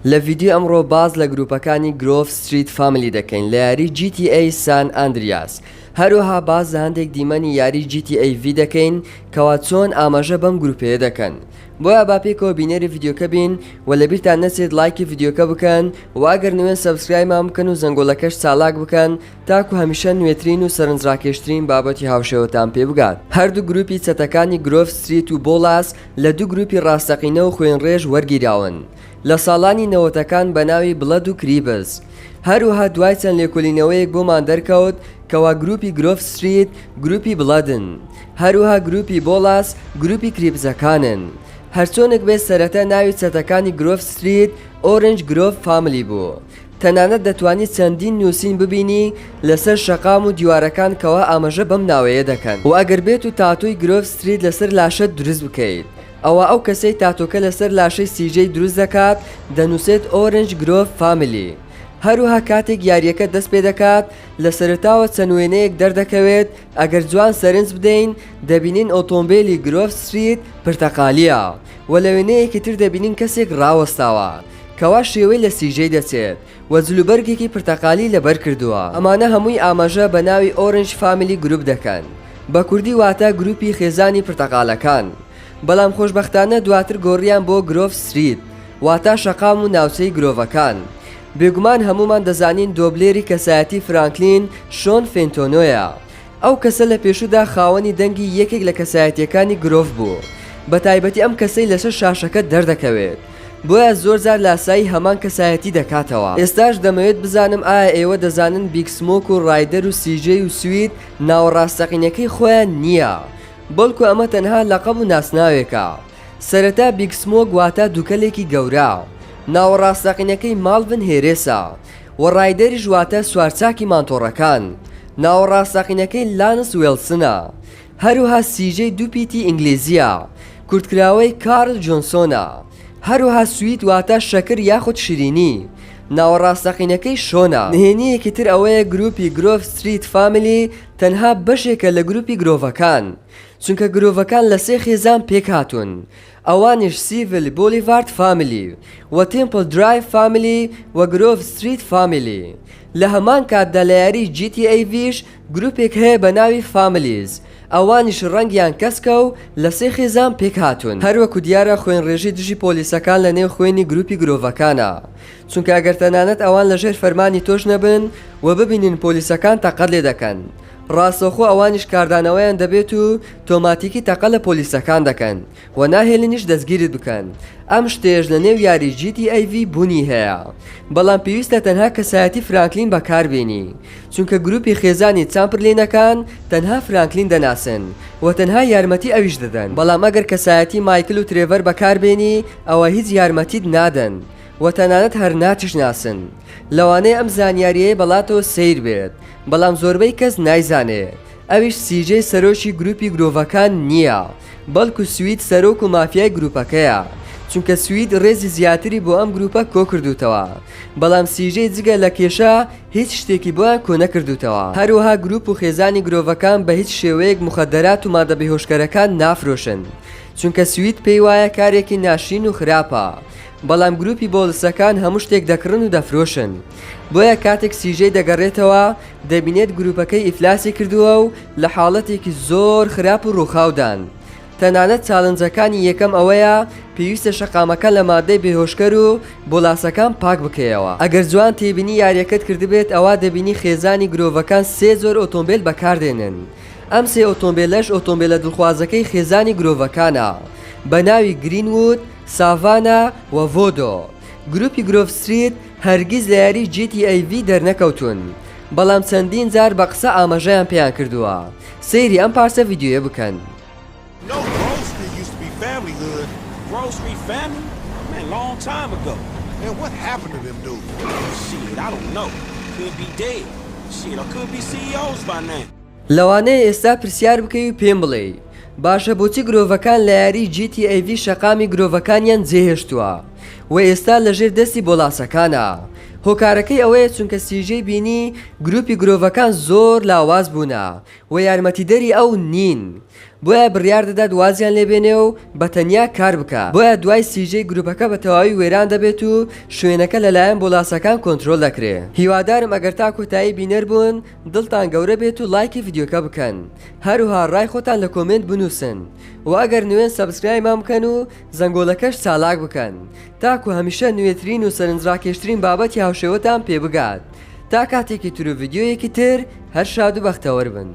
لە ڤیدیۆ ئەمڕۆ باز لە گروپەکانی گرۆڤ ستریت فامیلی دەکەین لە یاری GTA سان ئاندریاس. هەروەها باز لە هەندێک دیمەنی یاری GTA V دەکەین کەوا چۆن ئاماژە بەم گروپەیە دەکەن. بۆیە با پێکەوە بینێری ڤیدیۆکە بین و لە بیرتان نەچێت لایکی ڤیدیۆکە بکەن و ئەگەر نوێن سەبسکرایبمان بکەن و زەنگۆڵەکەش چالاک بکەن تاکو هەمیشە نوێترین و سەرنجڕاکێشترین بابەتی هاوشێوەتان پێ بگات. هەردوو گروپی چەتەکانی گرۆڤ ستریت و بۆڵاس لە دوو گروپی ڕاستەقینە و خوێنڕێژ وەرگیراون لە ساڵانی نەوەتەکان بە ناوی بڵەد و کریبز. هەروەها دوای چەند لێکۆلینەوەیەک بۆمان دەرکەوت کەوا گروپی گرۆڤ ستریت گروپی بڵەدن، هەروەها گروپی بۆڵاس گروپی کریبزەکانن. هەرچۆنێک بێت سەرەتا ناوی چەتەکانی گرۆڤ ستریت ئۆرنج گرۆڤ فامیلی بوو. تەنانەت دەتوانیت چەندین نووسین ببینی لەسەر شەقام و دیوارەکان کەوا ئاماژە بەم ناوەیە دەکەن. و ئەگەر بێت و تاتوی گرۆڤ ستریت لەسەر لاشە دروست بکەیت، ئەوە ئەو کەسەی تاتۆکە لەسەر لاشەی سیژەی دروست دەکات دەنووسێت ئۆرنج گرۆڤ فامیلی. هەروها کاتێک یاریەکە دەست پێ دەکات لە سەرتاوە چەند وێنەیەک دەردەکەوێت ئەگەر جوان سەرنج بدەین دەبینین ئۆتۆمبیلی گرۆڤ ستریت پرتەقالیە و لە وێنەیەکی تر دەبینین کەسێک ڕاوەستاوە کەوا شێوەی لە سیژەی دەچێت و جلوبەرگێکی پرتەقالی لەبەر کردووە. ئەمانە هەمووی ئاماژە بە ناوی ئۆرنج فامیلی گروپ دەکەن، بە کوردی واتە گروپی خێزانی پرتەقالەکان. بەڵام خۆشبەختانە دواتر گۆڕیان بۆ گرۆڤ ستریت واتە شەقام و ناوچەی گرۆڤەکان. بێگومان هەمومان دەزانین دۆبلێری کەسایەتی فرانکلین شۆن فێنتۆنۆیە. ئەو کەسە لە پێشودا خاوەنی دەنگی یەکێک لە کەسایەتیەکانی گرۆڤ بوو، بە تایبەتی ئەم کەسەی لەسەر شاشەکە دەردەکەوێت، بۆیە زۆرجار لاسایی هەمان کەسایەتی دەکاتەوە. ئێستاش دەمەوێت بزانم ئایا ئێوە دەزانن بیگ سمۆک و ڕایدەر و سیژەی و سوید ناوەڕاستەقینەکەی خۆیان نییە، بەڵکو ئەمە تەنها لەقەب و ناسناوێکە. سەرەتا بیگ سمۆک واتە دووکەلێکی گەورە، ناوەڕاستەقینەکەی ماڵڤن هێرێسە و ڕایدەریش واتە سوارچاکی مانتۆڕەکان، ناوەڕاستەقینەکەی لانس وێڵسنە. هەروها سیژەی دوو پیتی ئینگلیزیە، کورتکراوەی کارل جۆنسۆنە. هەروها سوید واتە شەکر یاخود شیرینی، ناوەڕاستەقینەکەی شۆنە. نهێنیەکی تر ئەوەیە گروپی گرۆڤ ستریت فامیلی تەنها بەشێکە لە گروپی گرۆڤەکان، چونکە گرۆڤەکان لە سێ خێزان پێک هاتوون، ئەوانیش سیڤل بۆلیڤارد فامیلی و تێمپل درایڤ فامیلی و گرۆڤ ستریت فامیلی. لە هەمان کاتدا لە یاری GTA Vش گروپێک هەیە بە ناوی فامیلیز، ئەوانیش ڕەنگیان کەسکە و لە سێ خێزان پێک هاتوون. هەروەکو دیارە خوێنڕێژی دژی پۆلیسەکان لە نێو خوێنی گروپی گرۆڤەکانە، چونکە ئەگەر تەنانەت ئەوان لەژێر فەرمانی تۆش نەبن و ببینین پۆلیسەکان تەقەت لێ دەکەن، ڕاستەوخۆ ئەوانیش کاردانەوەیان دەبێت و تۆماتیکی تەقە لە پۆلیسەکان دەکەن و ناهێلنیش دەستگیرت بکەن. ئەم شتێژ لە نێو یاری GTA V بوونی هەیە، بەڵام پێویستە تەنها کەسایەتی فرانکلین بەکاربێنی، چونکە گروپی خێزانی چامپرلینەکان تەنها فرانکلین دەناسن و تەنها یارمەتی ئەویش دەدەن. بەڵام ئەگەر کەسایەتی مایکل و ترێڤەر بەکاربێنی ئەوە هیچ یارمەتیت نادەن و تەنانەت هەر ناچش ناسن. لەوانەیە ئەم زانیاریەیە بەڵاتەوە سیر بێت، بەڵام زۆربەی کەس نایزانێ ئەویش سیژەی سەرۆکی گروپی گرۆڤەکان نییە، بەڵکو سوید سەرۆک و مافیای گروپەکەیە، چونکە سوید ڕێزی زیاتری بۆ ئەم گروپە کۆ کردوتەوە، بەڵام سیژەی جگە لە کێشە هیچ شتێکی بۆیان کۆ نەکردوتەوە. هەروەها گروپ و خێزانی گرۆڤەکان بە هیچ شێوەیەک مخدرات و مادە بێهۆشکەرەکان نافرۆشن، چونکە سوید پێی وایە کارێکی ناشرین و خراپە، بەڵام گروپی بۆڵسەکان هەموو شتێک دەکڕن و دەفرۆشن. بۆیە کاتێک سیژەی دەگەڕێتەوە دەبینێت گروپەکەی ئیفلاسی کردووە و لە حاڵەتێکی زۆر خراپ و ڕووخاودان. تەنانەت چاڵنجەکانی یەکەم ئەوەیە پێویستە شەقامەکە لە مادەی بێهۆشکەر و بۆلاسەکان پاک بکەیەوە. ئەگەر جوان تێبینی یاریەکەت کردبێت ئەوە دەبینی خێزانی گرۆڤەکان سێ جۆر ئۆتۆمبیل بەکاردێنن. ئەم سێ ئۆتۆمبیلەش ئۆتۆمبیلە دڵخوازەکەی خێزانی گرۆڤەکانە بە ناوی گرینوود، ساڤانە و ڤۆدۆ. گروپی گرۆڤ ستریت هەرگیز لە یاری GTA V دەرنەکەوتون، بەڵام چەندین جار بە قسە ئاماژەیان پێیان کردووە. سەیری ئەم پارچە ڤیدیۆیە بکەن. No, Grove Street used to be family hood. Grove Street family? Man, long time ago. And what happened to them dudes? Shit, I don't know. Could be dead. Shit, or could be CEOs by now. لەوانەیە ئێستا پرسیار بکەی و پێم بڵێ باشە بۆچی گرۆڤەکان لە یاری GTA V شەقامی گرۆڤەکانیان جێهێشتووە و ئێستا لەژێر دەستی بۆلاسەکانە؟ هۆکارەکەی ئەوەیە چونکە سیژەی بینی گروپی گرۆڤەکان زۆر لاواز بوونە و یارمەتیدەری ئەو نین، بۆیە بڕیار دەدات وازیان لێبێنێ و بەتەنیا کار بکە. بۆیە دوای سیژەی گروپەکە بە تەواوی وێران دەبێت و شوێنەکە لەلایەن بۆلاسەکان کۆنتترۆل دەکرێت. هیوادارم ئەگەر تا کۆتایی بینەر بوون دڵتان گەورە بێت و لایکی ڤیدیۆکە بکەن. هەروها ڕای خۆتان لە کۆمنت بنووسن و ئەگەر نوێن سەبسکرایبمان بکەن و زەنگۆڵەکەش چالاک بکەن تاکو هەمیشە نوێترین و سەرنجڕاکێشترین بابەتی هاوشێوەتان پێ بگات. تا کاتێکی تر و ڤیدیۆیەکی تر هەر شاد و بەختەوەر بن.